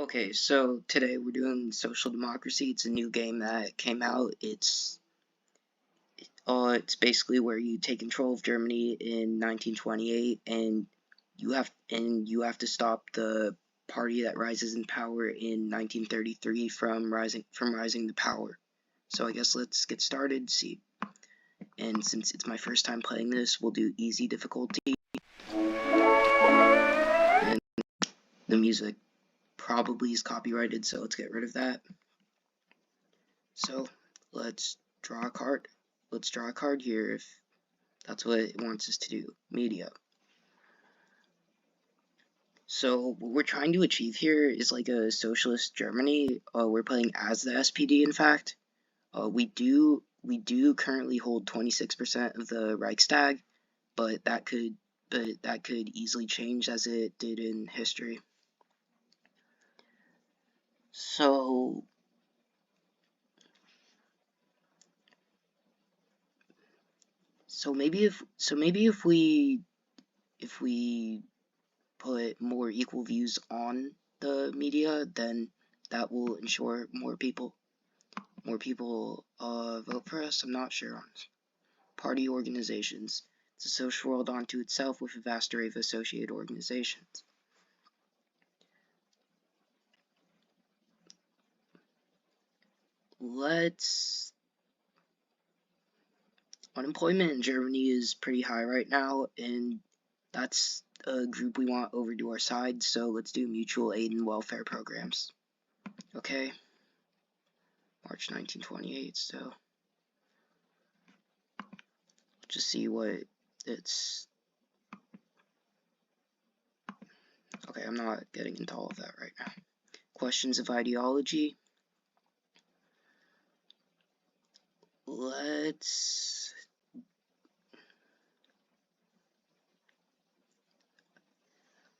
Okay, so today we're doing Social Democracy. It's a new game that came out. It's basically where you take control of Germany in 1928, and you have to stop the party that rises in power in 1933 from rising to power. So I guess let's get started. See, and since it's my first time playing this, we'll do easy difficulty, and the music probably is copyrighted, so let's get rid of that. So let's draw a card. Let's draw a card here if that's what it wants us to do. Media. So what we're trying to achieve here is like a socialist Germany. We're playing as the SPD, in fact. We do currently hold 26% of the Reichstag, but that could easily change as it did in history. So maybe if we put more equal views on the media, then that will ensure more people vote for us. I'm not sure on party organizations. It's a social world unto itself with a vast array of associated organizations. Unemployment in Germany is pretty high right now, and that's a group we want over to our side, so let's do mutual aid and welfare programs. Okay. March 1928, so just see what it's. Okay, I'm not getting into all of that right now. Questions of ideology.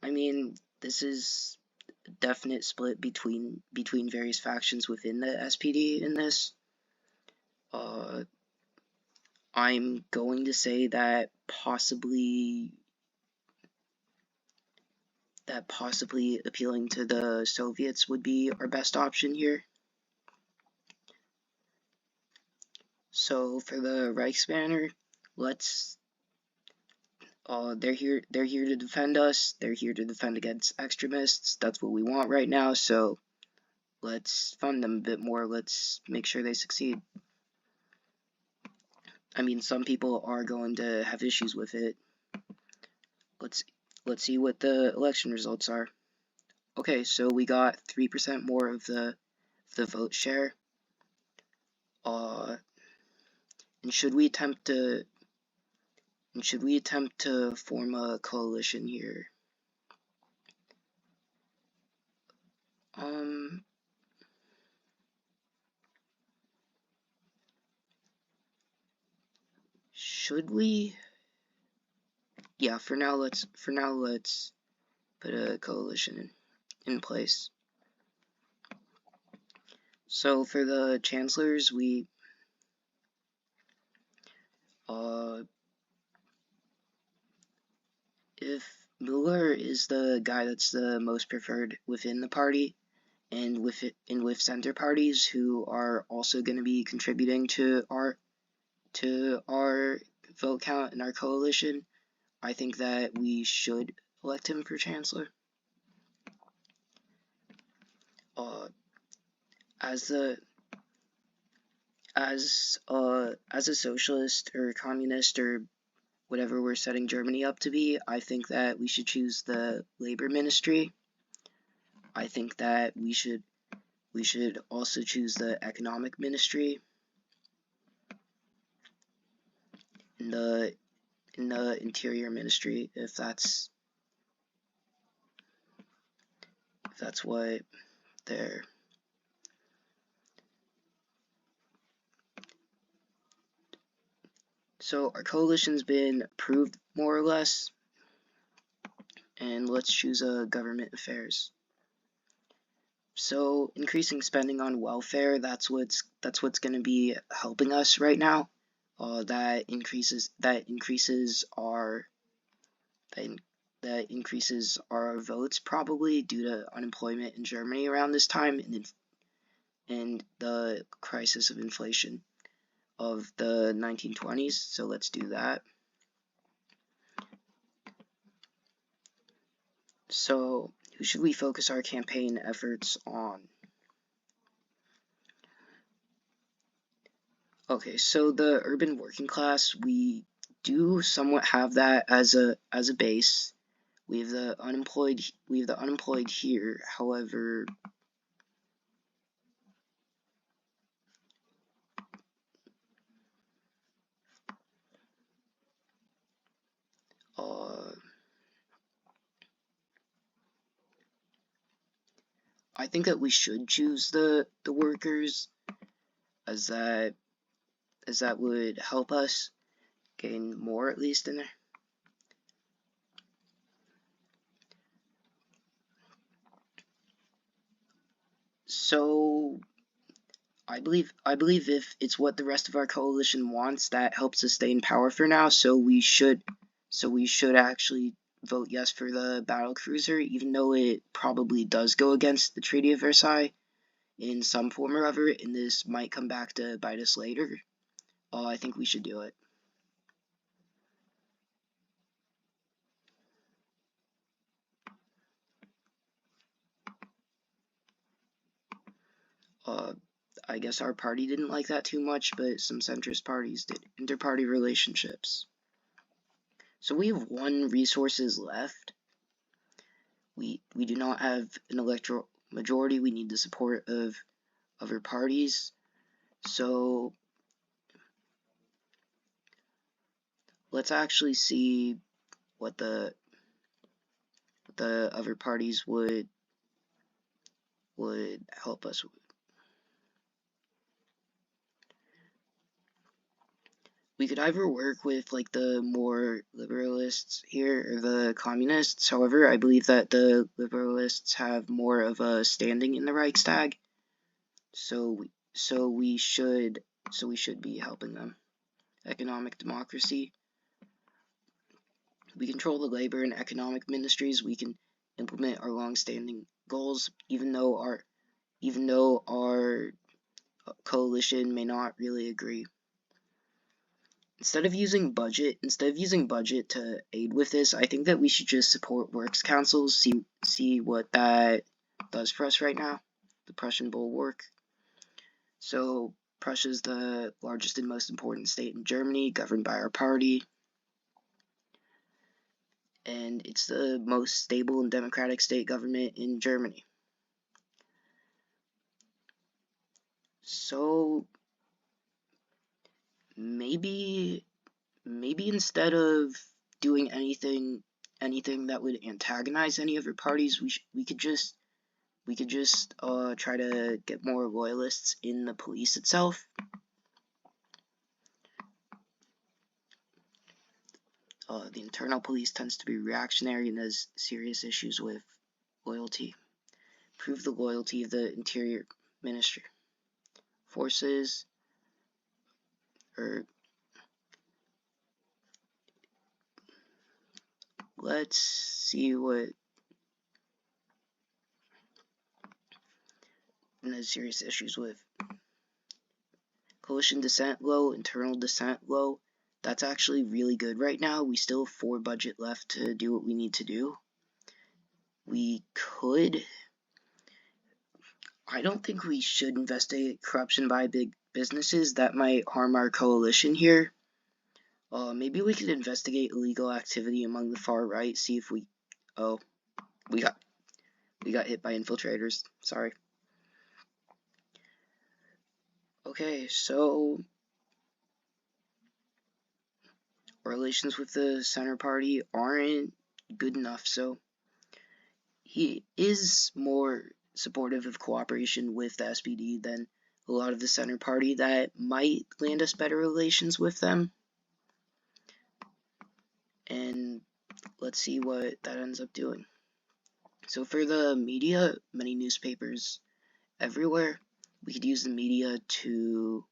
I mean, this is a definite split between various factions within the SPD in this. I'm going to say that possibly appealing to the Soviets would be our best option here. So for the Reichsbanner, they're here to defend us. They're here to defend against extremists. That's what we want right now. So let's fund them a bit more. Let's make sure they succeed. I mean, some people are going to have issues with it. Let's see what the election results are. Okay, so we got 3% more of the vote share. And should we attempt to form a coalition here? Should we? Yeah, for now let's put a coalition in place. So for the chancellors, if Mueller is the guy that's the most preferred within the party, and with center parties who are also going to be contributing to our vote count in our coalition, I think that we should elect him for chancellor. As a socialist or communist or whatever we're setting Germany up to be, I think that we should choose the labor ministry. I think that we should also choose the economic ministry. In the interior ministry, if that's what they're. So our coalition's been approved more or less, and let's choose a government affairs. So increasing spending on welfare, that's what's going to be helping us right now. That increases that increases our votes, probably due to unemployment in Germany around this time and the crisis of inflation of the 1920s. So let's do that. So who should we focus our campaign efforts on? Okay, so the urban working class, we do somewhat have that as a base. We have the unemployed here. However, I think that we should choose the workers, as that would help us gain more, at least in there. So I believe if it's what the rest of our coalition wants, that helps us stay in power for now. So we should actually vote yes for the battle cruiser, even though it probably does go against the Treaty of Versailles in some form or other, and this might come back to bite us later. I think we should do it. I guess our party didn't like that too much, but some centrist parties did. Inter-party relationships. So we have 1 resources left. We do not have an electoral majority. We need the support of other parties. So let's actually see what the other parties would help us with. We could either work with like the more liberalists here or the communists. However, I believe that the liberalists have more of a standing in the Reichstag, so we should be helping them. Economic democracy. We control the labor and economic ministries. We can implement our long-standing goals, even though our coalition may not really agree. Instead of using budget to aid with this, I think that we should just support works councils, see what that does for us right now. The Prussian bulwark. So Prussia is the largest and most important state in Germany, governed by our party, and it's the most stable and democratic state government in Germany. So maybe instead of doing anything that would antagonize any other parties, we could just try to get more loyalists in the police itself. The internal police tends to be reactionary and has serious issues with loyalty. Prove the loyalty of the Interior Ministry. Forces, let's see what. And has serious issues with coalition dissent low, internal dissent low. That's actually really good right now. We still have 4 budget left to do what we need to do. We could. I don't think we should investigate corruption by big businesses. That might harm our coalition here. Maybe we could investigate illegal activity among the far right. See if we. Oh, we got hit by infiltrators. Sorry. Okay, so relations with the center party aren't good enough, so he is more supportive of cooperation with the SPD than a lot of the center party. That might land us better relations with them, and let's see what that ends up doing. So for the media, many newspapers everywhere, we could use the media to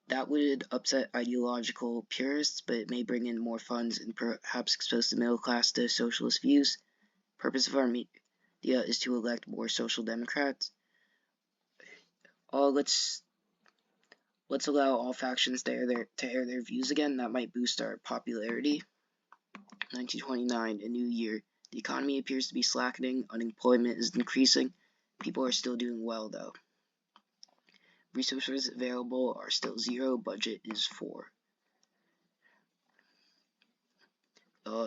That would upset ideological purists, but it may bring in more funds and perhaps expose the middle class to socialist views. Purpose of our media is to elect more social democrats. Let's allow all factions to air their views again. That might boost our popularity. 1929, a new year. The economy appears to be slackening. Unemployment is increasing. People are still doing well, though. Resources available are still 0. Budget is 4.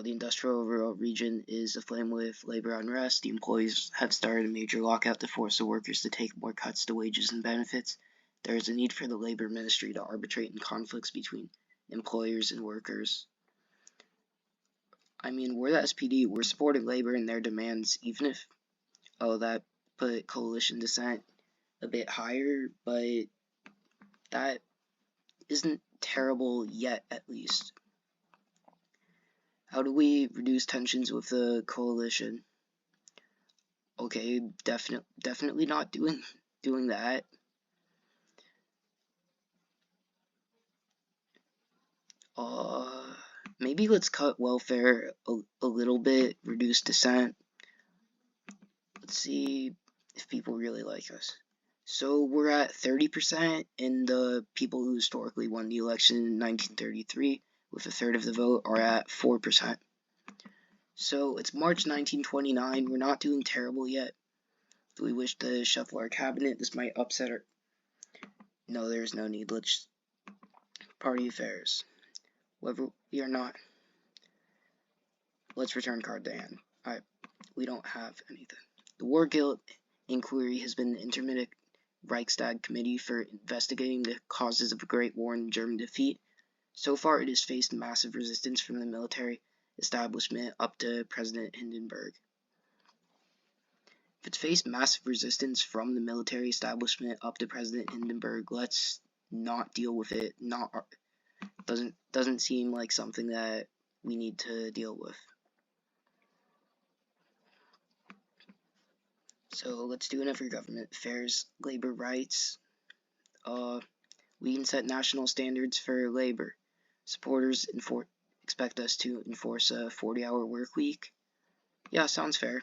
The industrial rural region is aflame with labor unrest. The employees have started a major lockout to force the workers to take more cuts to wages and benefits. There is a need for the labor ministry to arbitrate in conflicts between employers and workers. I mean, we're the SPD. We're supporting labor and their demands, even if, that put coalition dissent a bit higher, but that isn't terrible yet, at least. How do we reduce tensions with the coalition? Okay, definitely not doing that. Maybe let's cut welfare a little bit, reduce dissent. Let's see if people really like us. So we're at 30%, and the people who historically won the election in 1933 with a third of the vote are at 4%. So it's March 1929. We're not doing terrible yet. If we wish to shuffle our cabinet, this might upset our... No, there's no need. Let's... Party affairs. Whether we are not... Let's return card to hand. We don't have anything. The War Guilt inquiry has been the intermittent Reichstag committee for investigating the causes of the Great War and German defeat. So far, it has faced massive resistance from the military establishment up to President Hindenburg. If it's faced massive resistance from the military establishment up to President Hindenburg, let's not deal with it. Doesn't seem like something that we need to deal with. So let's do another government affairs, labor rights. We can set national standards for labor. Supporters expect us to enforce a 40-hour work week. Yeah, sounds fair.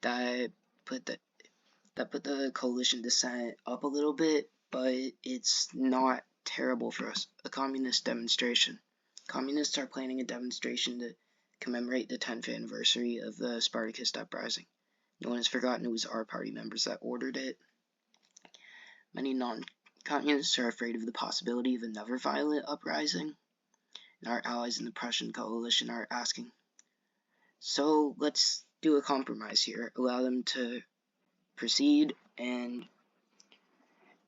That put the coalition dissent up a little bit, but it's not terrible for us. A communist demonstration. Communists are planning a demonstration to commemorate the 10th anniversary of the Spartacist uprising. No one has forgotten it was our party members that ordered it. Many non-communists are afraid of the possibility of another violent uprising, and our allies in the Prussian coalition are asking. So let's do a compromise here. Allow them to proceed, and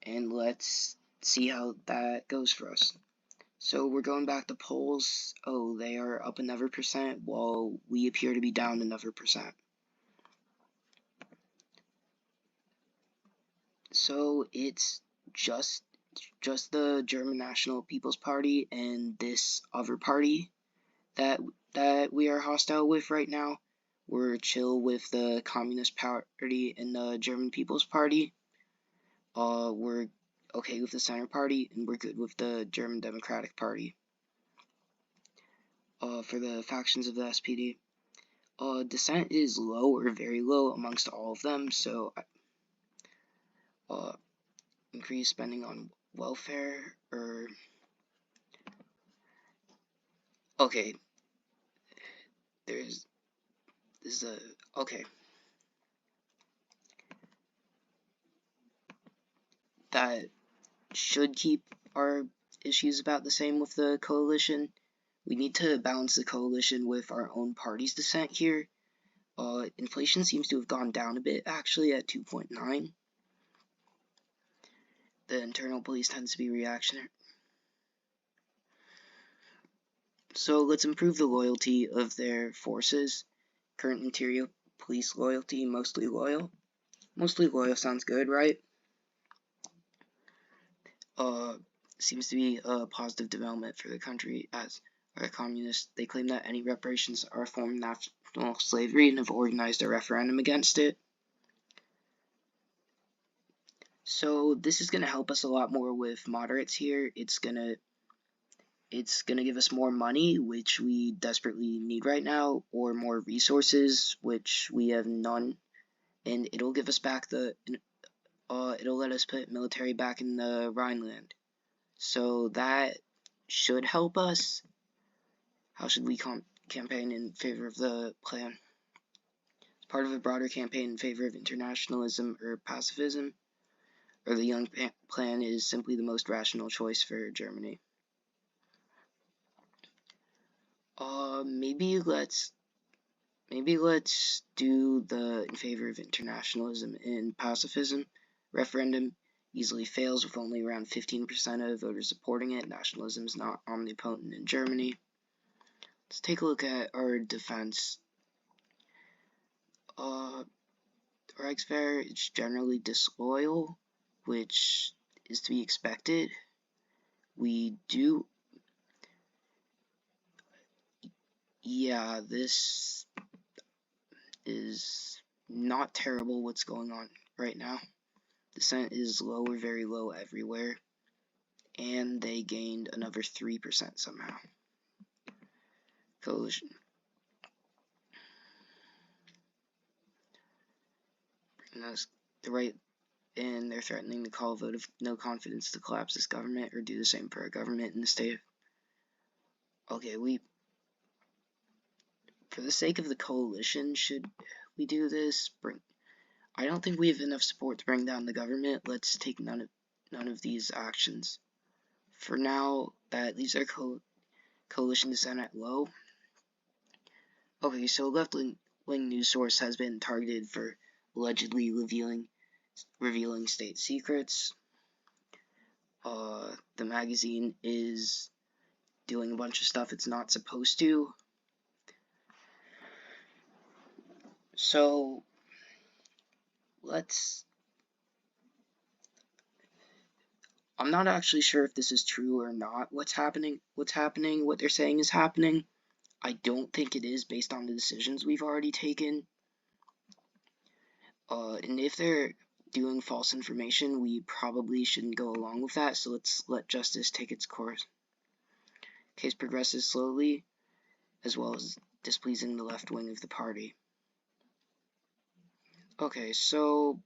let's see how that goes for us. So we're going back to polls. Oh, they are up another percent, while we appear to be down another percent. So it's just the German National People's Party and this other party that we are hostile with right now. We're chill with the Communist Party and the German People's Party. We're okay with the Center Party, and we're good with the German Democratic Party. For the factions of the SPD, dissent is low or very low amongst all of them, so increase spending on welfare, or okay, okay, that should keep our issues about the same with the coalition. We need to balance the coalition with our own party's dissent here. Inflation seems to have gone down a bit, actually, at 2.9. The internal police tends to be reactionary. So let's improve the loyalty of their forces. Current interior police loyalty, mostly loyal. Mostly loyal sounds good, right? Seems to be a positive development for the country, as our communists, they claim that any reparations are a form of national slavery and have organized a referendum against it. So this is going to help us a lot more with moderates here. It's gonna give us more money, which we desperately need right now, or more resources, which we have none, and it'll give us back it'll let us put military back in the Rhineland. So that should help us. How should we campaign in favor of the plan? As part of a broader campaign in favor of internationalism or pacifism, or the Young Plan is simply the most rational choice for Germany. Maybe let's do the in favor of internationalism and pacifism. Referendum easily fails with only around 15% of voters supporting it. Nationalism is not omnipotent in Germany. Let's take a look at our defense. Reichswehr is generally disloyal, which is to be expected. Yeah, this is not terrible what's going on right now. The Senate is low or very low everywhere, and they gained another 3% somehow. Coalition. And that's the right, and they're threatening to call a vote of no confidence to collapse this government or do the same for our government in the state. Okay, for the sake of the coalition, should we do this? I don't think we have enough support to bring down the government. Let's take none of these actions. For now, that leaves our coalition to Senate low. Okay, so a left-wing news source has been targeted for allegedly revealing state secrets. The magazine is doing a bunch of stuff it's not supposed to. So I'm not actually sure if this is true or not. What's happening, what they're saying is happening. I don't think it is based on the decisions we've already taken. And if they're doing false information, we probably shouldn't go along with that, so let's let justice take its course. Case progresses slowly, as well as displeasing the left wing of the party. Okay, so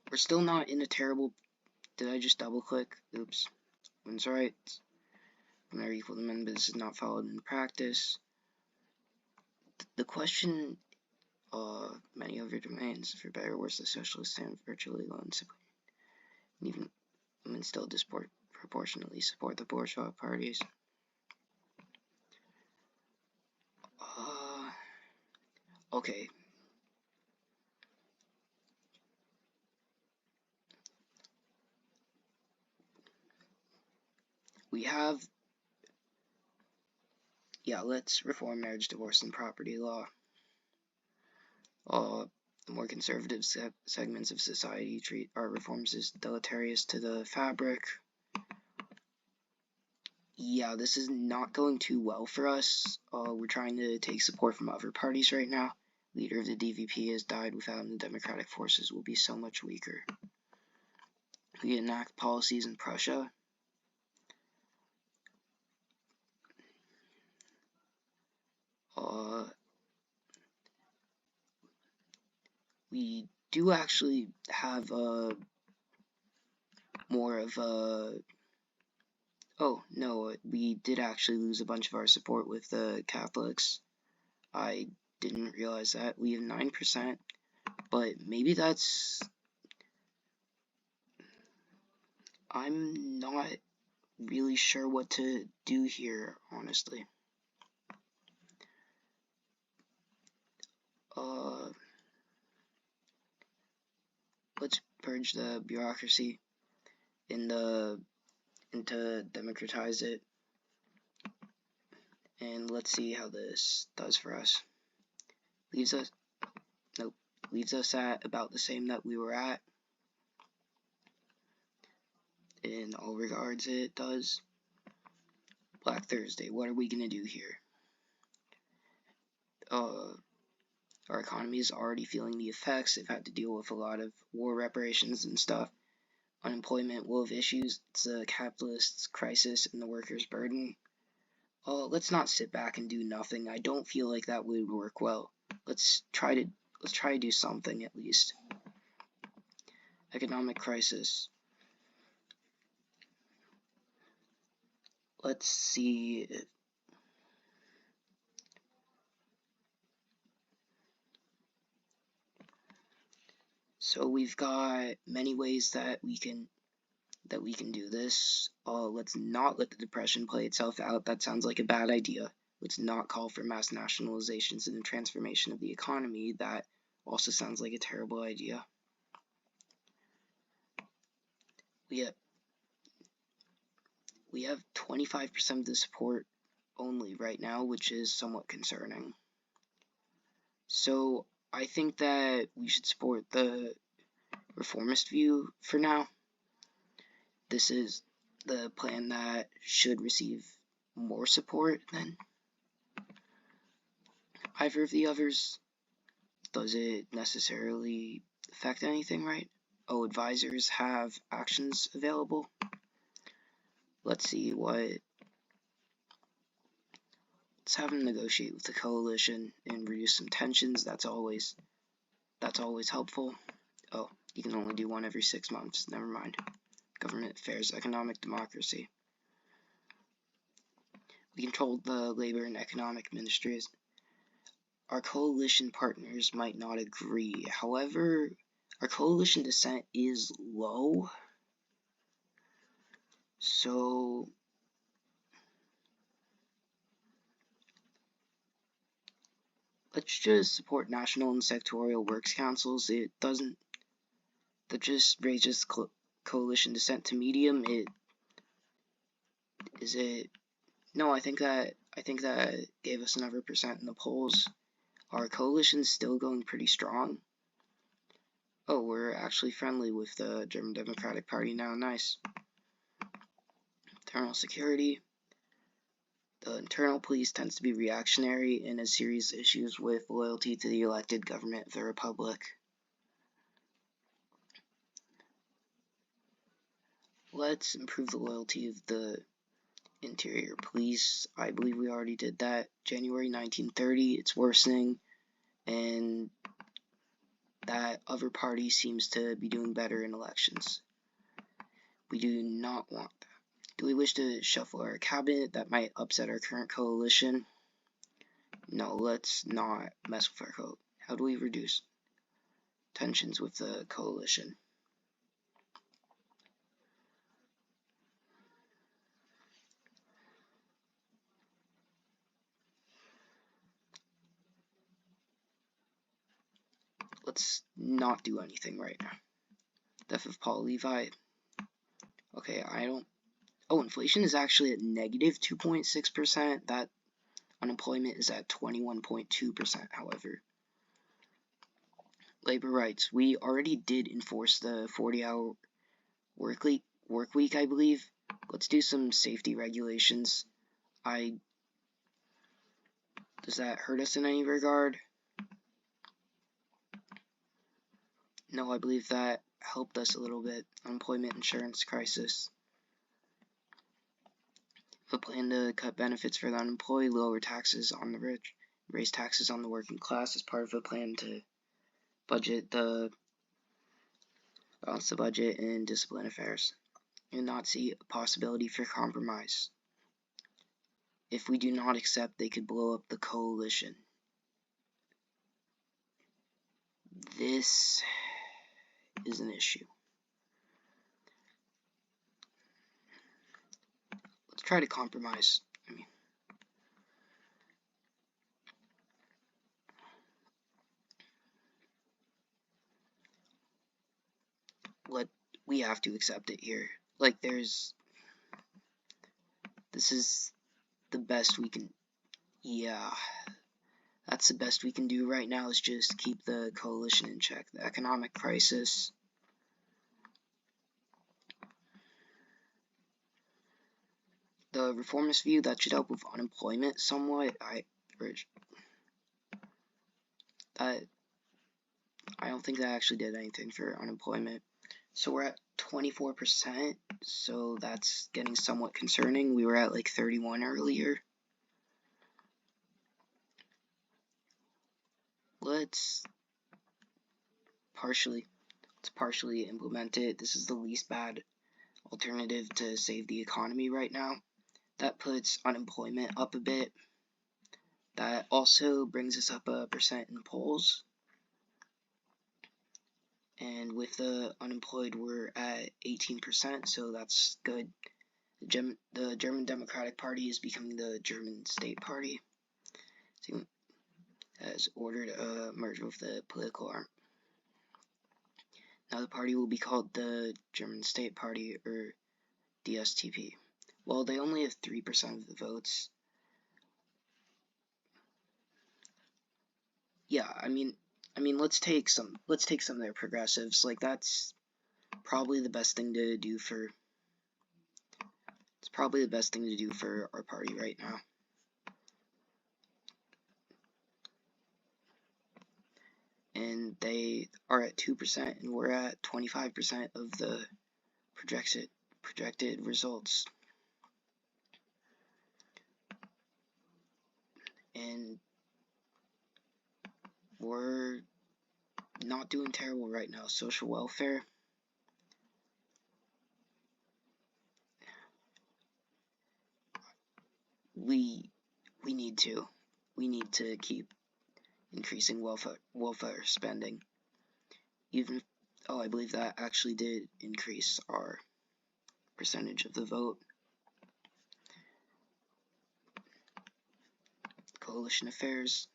we're still not in a terrible... Did I just double click? Oops. That's right. When they're equal to men, but this is not followed in practice. The question, many of your domains, for better or worse, the socialists stand virtually alone, and even women still disproportionately support the bourgeois parties. Okay. We have... Yeah, let's reform marriage, divorce, and property law. The more conservative segments of society treat our reforms as deleterious to the fabric. Yeah, this is not going too well for us. We're trying to take support from other parties right now. Leader of the DVP has died. Without him, the democratic forces will be so much weaker. We enact policies in Prussia. We do actually have more of a... Oh, no, we did actually lose a bunch of our support with the Catholics. I didn't realize that. We have 9%, but maybe that's... I'm not really sure what to do here, honestly. Let's purge the bureaucracy and to democratize it. And let's see how this does for us. Leaves us at about the same that we were at. In all regards, it does. Black Thursday, what are we gonna do here? our economy is already feeling the effects. They've had to deal with a lot of war reparations and stuff. Unemployment will have issues. It's a capitalist crisis and the workers' burden. Let's not sit back and do nothing. I don't feel like that would work well. Let's try to do something at least. Economic crisis. Let's see. So we've got many ways that we can do this. Let's not let the depression play itself out. That sounds like a bad idea. Let's not call for mass nationalizations and the transformation of the economy. That also sounds like a terrible idea. We have 25% of the support only right now, which is somewhat concerning. So I think that we should support the reformist view for now. This is the plan that should receive more support than either of the others. Does it necessarily affect anything, right? Oh, advisors have actions available. Let's see let's have them negotiate with the coalition and reduce some tensions. That's always helpful. Oh, you can only do one every 6 months. Never mind. Government affairs, economic democracy. We control the labor and economic ministries. Our coalition partners might not agree. However, our coalition dissent is low. So let's just support national and sectorial works councils. That just raises coalition dissent to medium. No, I think that gave us another percent in the polls. Our coalition's still going pretty strong. Oh, we're actually friendly with the German Democratic Party now. Nice. Internal security. The internal police tends to be reactionary and has serious issues with loyalty to the elected government of the Republic. Let's improve the loyalty of the interior police. I believe we already did that. January 1930, it's worsening, and that other party seems to be doing better in elections. We do not want that. Do we wish to shuffle our cabinet? That might upset our current coalition. No, let's not mess with our coalition. How do we reduce tensions with the coalition? Let's not do anything right now. Death of Paul Levi. Okay, Oh, inflation is actually at negative 2.6%. That unemployment is at 21.2%, however. Labor rights. We already did enforce the 40-hour work week, I believe. Let's do some safety regulations. Does that hurt us in any regard? No, I believe that helped us a little bit. Unemployment insurance crisis. A plan to cut benefits for the unemployed, lower taxes on the rich, raise taxes on the working class as part of a plan to balance the budget and discipline affairs, and not see a possibility for compromise. If we do not accept, they could blow up the coalition. This is an issue. Let's try to compromise. We have to accept it here. Like, this is the best we can. Yeah, that's the best we can do right now, is just keep the coalition in check. The economic crisis. The reformist view, that should help with unemployment somewhat. that I don't think that actually did anything for unemployment. So we're at 24%, so that's getting somewhat concerning. We were at like 31 earlier. Let's partially implement it. This is the least bad alternative to save the economy right now. That puts unemployment up a bit. That also brings us up a percent in polls. And with the unemployed, we're at 18%, so that's good. The German Democratic Party is becoming the German State Party. So has ordered a merger with the political arm. Now the party will be called the German State Party, or DSTP. Well, they only have 3% of the votes. Yeah, I mean, let's take some of their progressives. Like, that's probably the best thing to do for. It's probably the best thing to do for our party right now. And they are at 2%, and we're at 25% of the projected results. And we're not doing terrible right now. Social welfare. We need to keep increasing welfare spending. Even I believe that actually did increase our percentage of the vote. Coalition affairs.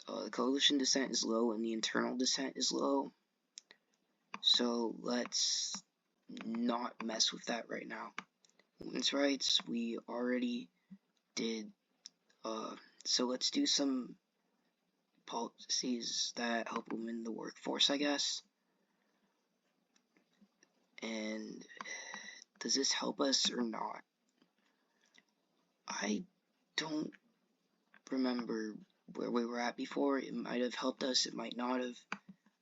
The coalition dissent is low and the internal dissent is low. So let's not mess with that right now. Women's rights, we already did. So let's do some policies that help women in the workforce, I guess. And does this help us or not? I don't remember where we were at before. It might have helped us, it might not have.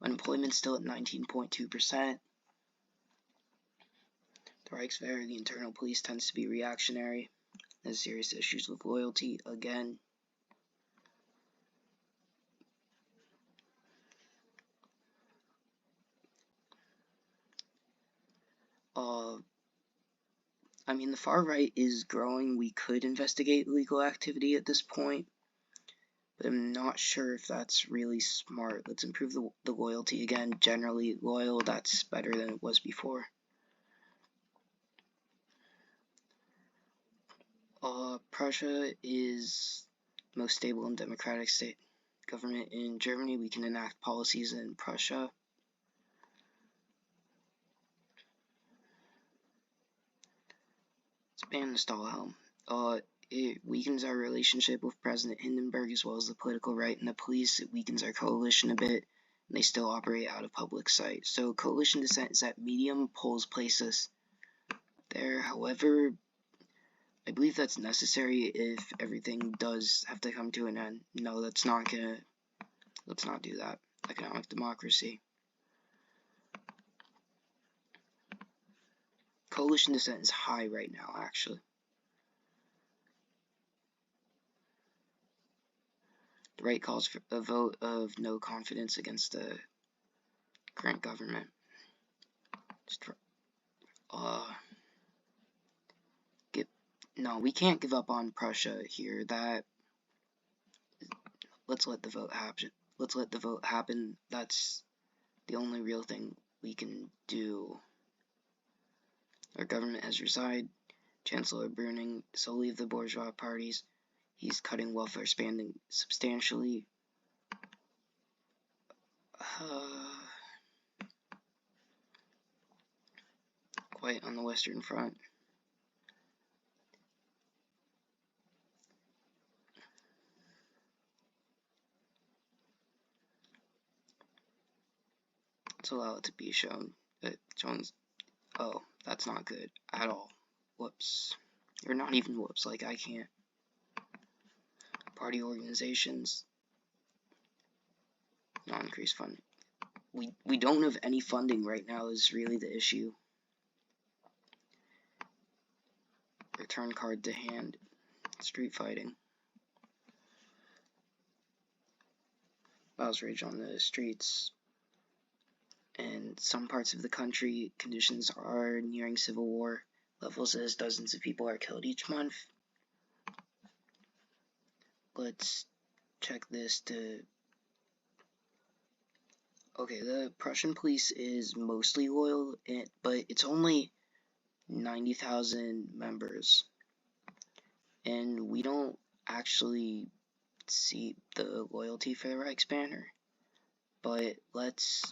Unemployment's still at 19.2%. The Reichswehr, the internal police, tends to be reactionary. There's serious issues with loyalty again. I mean, the far right is growing. We could investigate illegal activity at this point, but I'm not sure if that's really smart. Let's improve the loyalty again. Generally loyal, that's better than it was before. Prussia is the most stable and democratic state government in Germany. We can enact policies in Prussia. Let's ban the Stahlhelm. It weakens our relationship with President Hindenburg as well as the political right and the police. It weakens our coalition a bit, and they still operate out of public sight. So coalition dissent is at medium. Polls place us there. However, I believe that's necessary if everything does have to come to an end. No, let's not do that. Economic democracy. Coalition dissent is high right now, actually. The right calls for a vote of no confidence against the current government. No, we can't give up on Prussia here. Let's let the vote happen. Let's let the vote happen. That's the only real thing we can do. Our government has resigned. Chancellor Bruning, solely of the bourgeois parties. He's cutting welfare spending substantially. Quite on the Western Front. Let's allow it to be shown that Jones. Oh, that's not good at all. Whoops. Or not even whoops, like I can't. party organizations, non-increased funding. We don't have any funding right now is really the issue. Return card to hand. Street fighting. Violence rage on the streets. In some parts of the country, conditions are nearing civil war levels as dozens of people are killed each month. Let's check this to... Okay, the Prussian police is mostly loyal, but it's only 90,000 members. And we don't actually see the loyalty for the Reichsbanner. But let's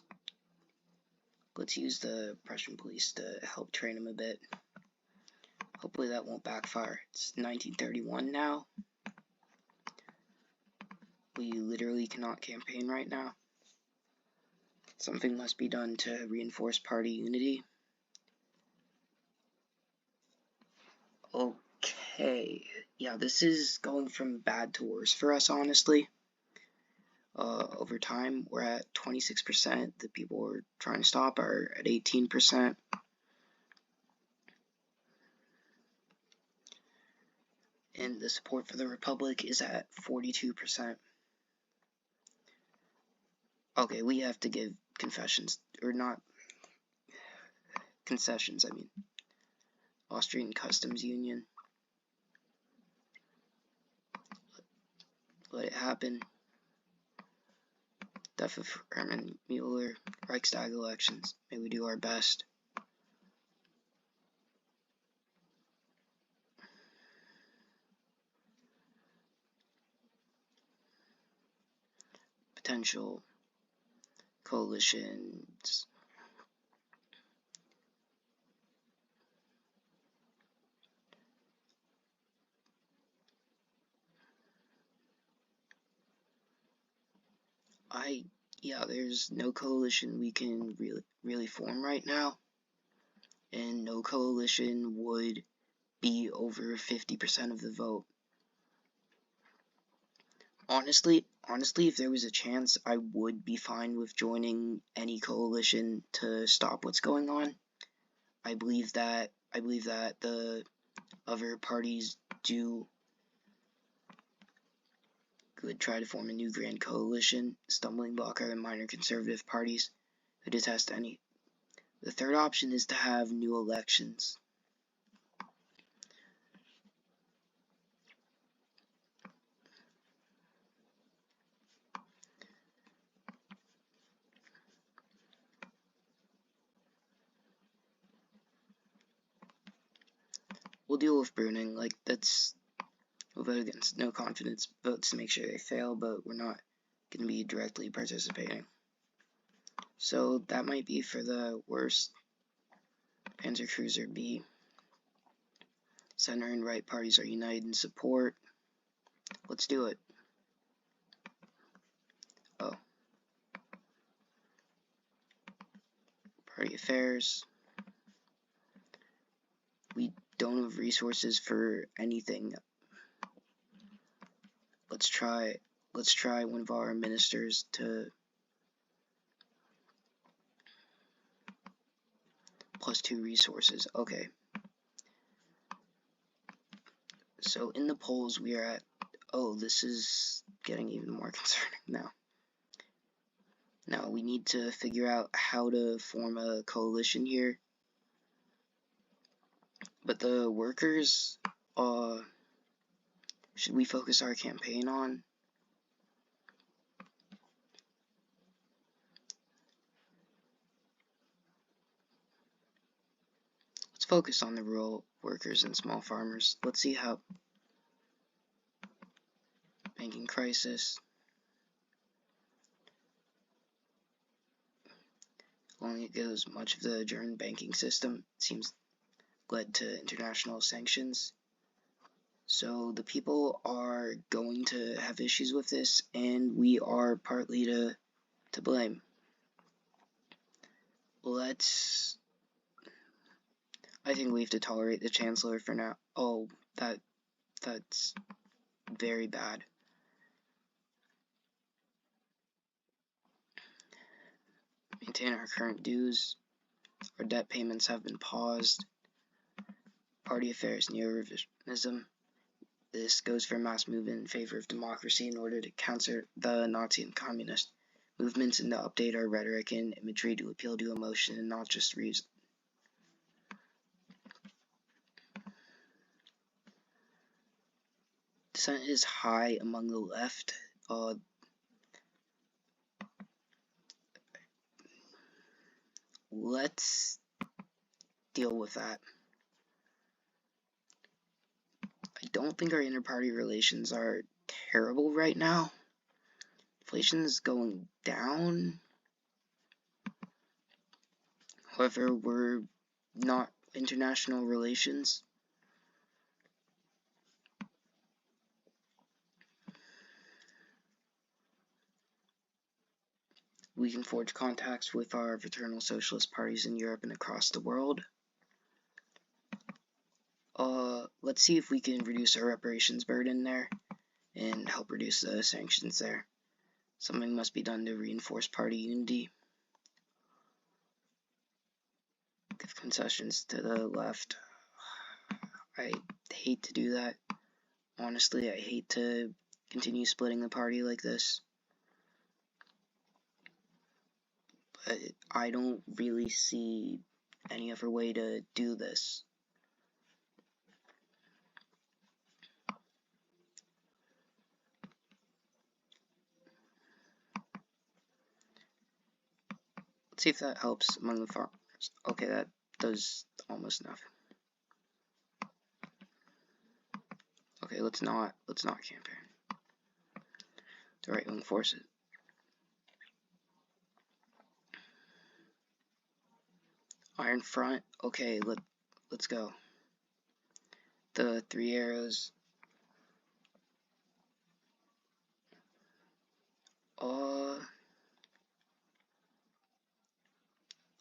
use the Prussian police to help train them a bit. Hopefully that won't backfire. It's 1931 now. We literally cannot campaign right now. Something must be done to reinforce party unity. Okay, yeah, this is going from bad to worse for us, honestly. Over time, we're at 26%. The people we're trying to stop are at 18%. And the support for the Republic is at 42%. Okay, we have to give concessions, or not, concessions, I mean. Austrian Customs Union. Let it happen. Death of Hermann Mueller. Reichstag elections. May we do our best. Potential coalitions. Yeah, there's no coalition we can really form right now, and no coalition would be over 50% of the vote. Honestly, if there was a chance, I would be fine with joining any coalition to stop what's going on. I believe that the other parties could try to form a new grand coalition. Stumbling block are the minor conservative parties who detest any. The third option is to have new elections. We'll deal with Bruning, like, we'll vote against no confidence votes to make sure they fail, but we're not going to be directly participating. So that might be for the worst. Panzercruiser B. Center and right parties are united in support. Let's do it. Oh. Party affairs. We don't have resources for anything. Let's try one of our ministers to +2 resources. Okay. So in the polls we are at, oh, this is getting even more concerning now. Now we need to figure out how to form a coalition here. But the workers, should we focus our campaign on? Let's focus on the rural workers and small farmers. Let's see how. Banking crisis. Along it goes, much of the German banking system seems led to international sanctions. So the people are going to have issues with this, and we are partly to blame. I think we have to tolerate the Chancellor for now. Oh, that's very bad. maintain our current dues. Our debt payments have been paused. Party affairs, neo-revisionism. This goes for mass movement in favor of democracy in order to counter the Nazi and communist movements and to update our rhetoric and imagery to appeal to emotion and not just reason. Dissent is high among the left. Let's deal with that. I don't think our inter-party relations are terrible right now. Inflation is going down. However, we're not international relations. We can forge contacts with our fraternal socialist parties in Europe and across the world. Let's see if we can reduce our reparations burden there and help reduce the sanctions there. Something must be done to reinforce party unity. Give concessions to the left. I hate to do that. Honestly, I hate to continue splitting the party like this. But I don't really see any other way to do this. Let's see if that helps among the farmers. Okay, that does almost nothing. Okay, let's not campaign. The right-wing forces. Iron Front. Okay, let's go. The 3 arrows.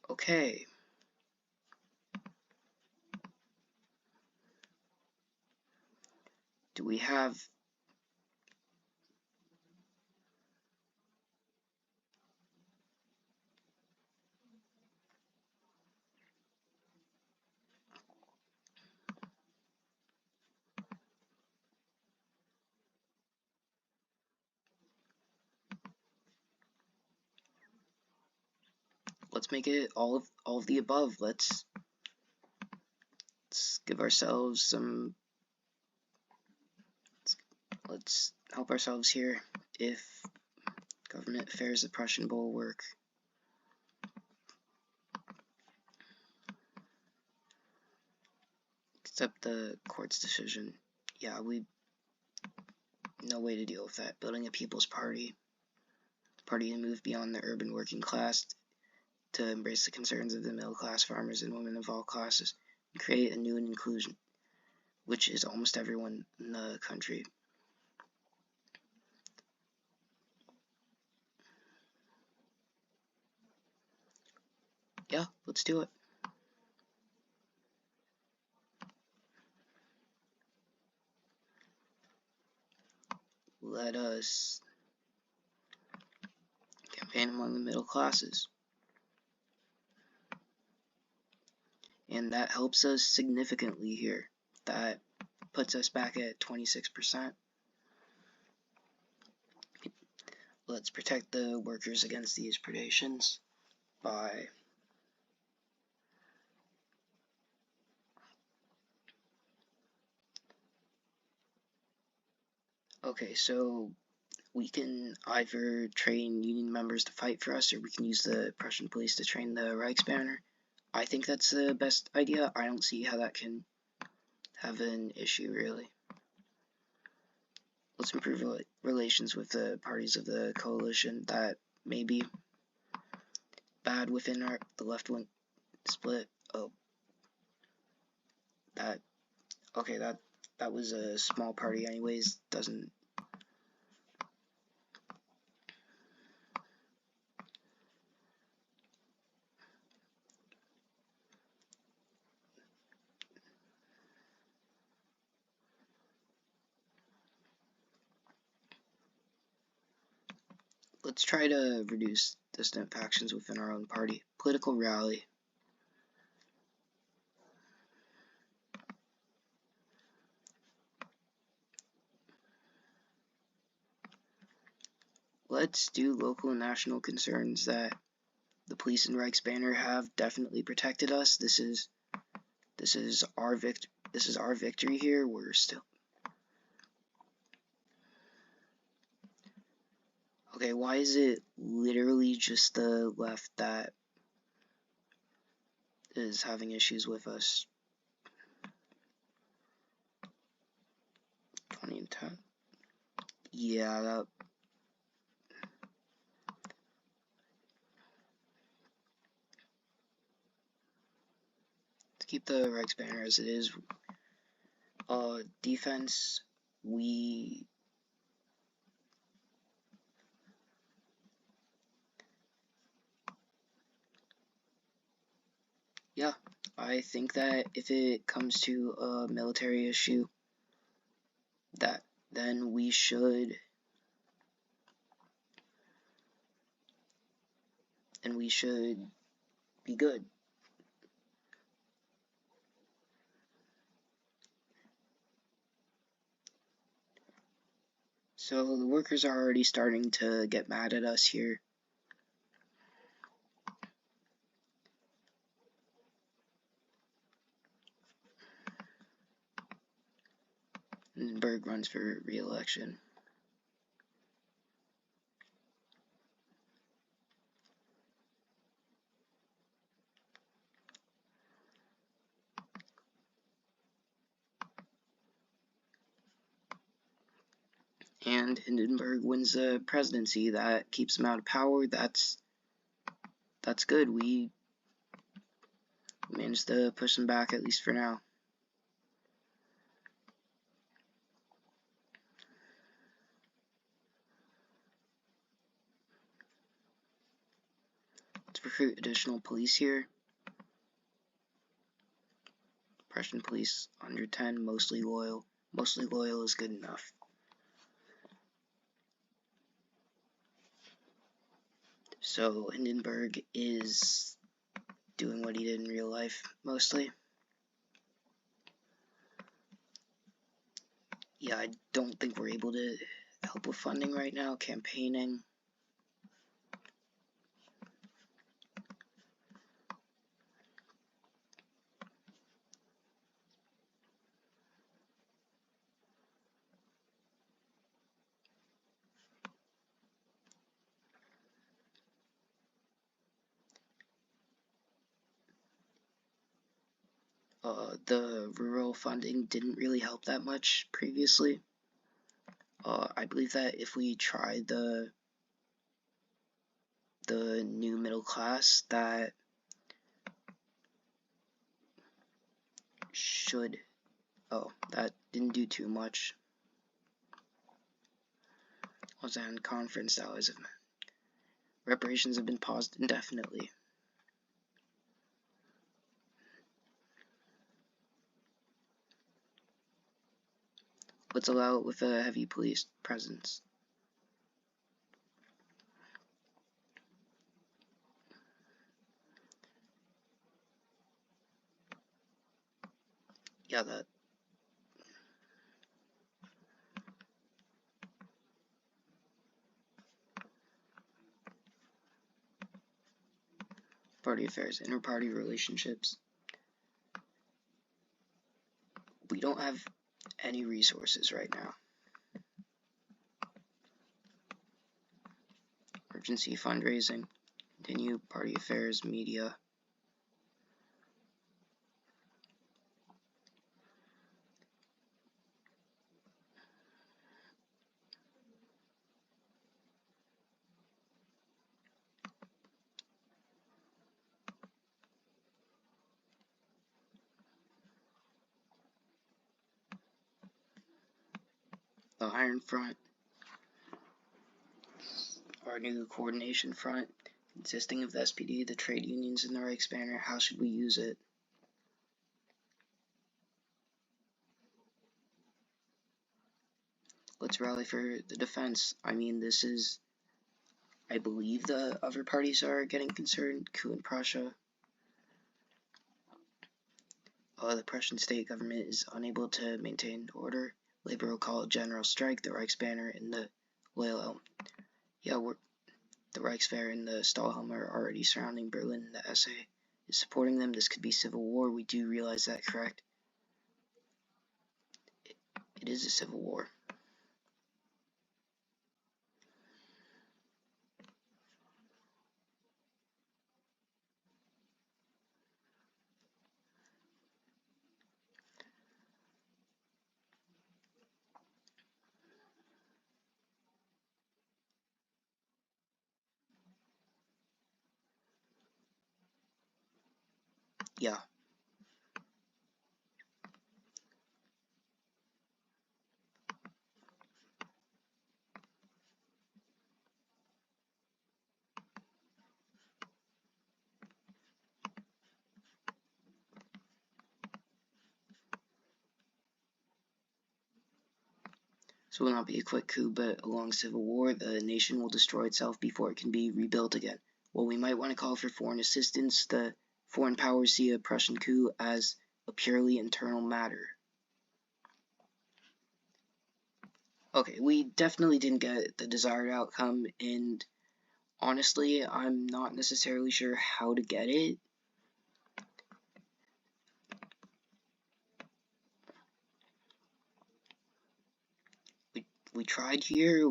Okay. Do we have... Let's make it all of the above. Let's give ourselves some... Let's help ourselves here. If government affairs the Prussian bulwark. Accept the court's decision. Yeah, no way to deal with that. Building a people's party. Party to move beyond the urban working class to embrace the concerns of the middle class, farmers, and women of all classes, and create a new inclusion, which is almost everyone in the country. Yeah, let's do it. Let us campaign among the middle classes. And that helps us significantly here. That puts us back at 26%. Let's protect the workers against these predations by... Okay, so we can either train union members to fight for us, or we can use the Prussian police to train the Reichsbanner. I think that's the best idea. I don't see how that can have an issue, really. Let's improve relations with the parties of the coalition that may be bad within the left-wing split. Oh, that was a small party anyways. Doesn't... Let's try to reduce dissident factions within our own party. Political rally. Let's do local and national concerns that the police and Reichsbanner have definitely protected us. This is our victory here. We're still okay. Why is it literally just the left that is having issues with us? 20 and 10. Yeah, that. To keep the Reichsbanner as it is. Defense. Yeah, I think that if it comes to a military issue, then we should be good. So the workers are already starting to get mad at us here. Hindenburg runs for re-election. And Hindenburg wins the presidency. That keeps him out of power. That's good. We managed to push him back, at least for now. Let's recruit additional police here. Prussian police, 110, mostly loyal. Mostly loyal is good enough. So Hindenburg is doing what he did in real life, mostly. Yeah, I don't think we're able to help with funding right now, campaigning. The rural funding didn't really help that much previously. I believe that if we tried the new middle class, that should. Oh, that didn't do too much. Lausanne Conference allies of reparations have been paused indefinitely. Let's allow it with a heavy police presence. Yeah, that. Party affairs, inter-party relationships. We don't have any resources right now. Emergency fundraising. Continue party affairs, media. The Iron Front. Our new coordination front, consisting of the SPD, the trade unions, and the Reichsbanner. How should we use it? Let's rally for the defense. I mean, this is I believe the other parties are getting concerned. Coup in Prussia. The Prussian state government is unable to maintain order. Labor will call a general strike. The Reichsbanner and the Loyal the Reichswehr and the Stahlhelm are already surrounding Berlin. The SA is supporting them. This could be civil war. We do realize that, correct? It is a civil war. Yeah. So it will not be a quick coup, but a long civil war. The nation will destroy itself before it can be rebuilt again. Well, we might want to call for foreign assistance. The foreign powers see a Prussian coup as a purely internal matter. Okay, we definitely didn't get the desired outcome, and honestly, I'm not necessarily sure how to get it. We tried here,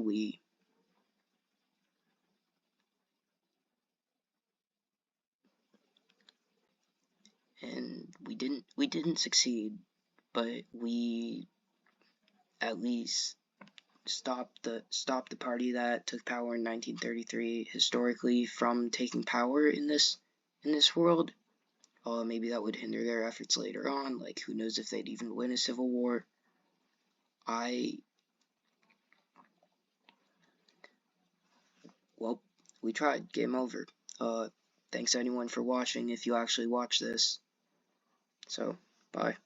and we didn't succeed, but we at least stopped the party that took power in 1933 historically from taking power in this world. Maybe that would hinder their efforts later on. Like, who knows if they'd even win a civil war. Well, we tried. Game over. Thanks anyone for watching if you actually watch this. So, bye.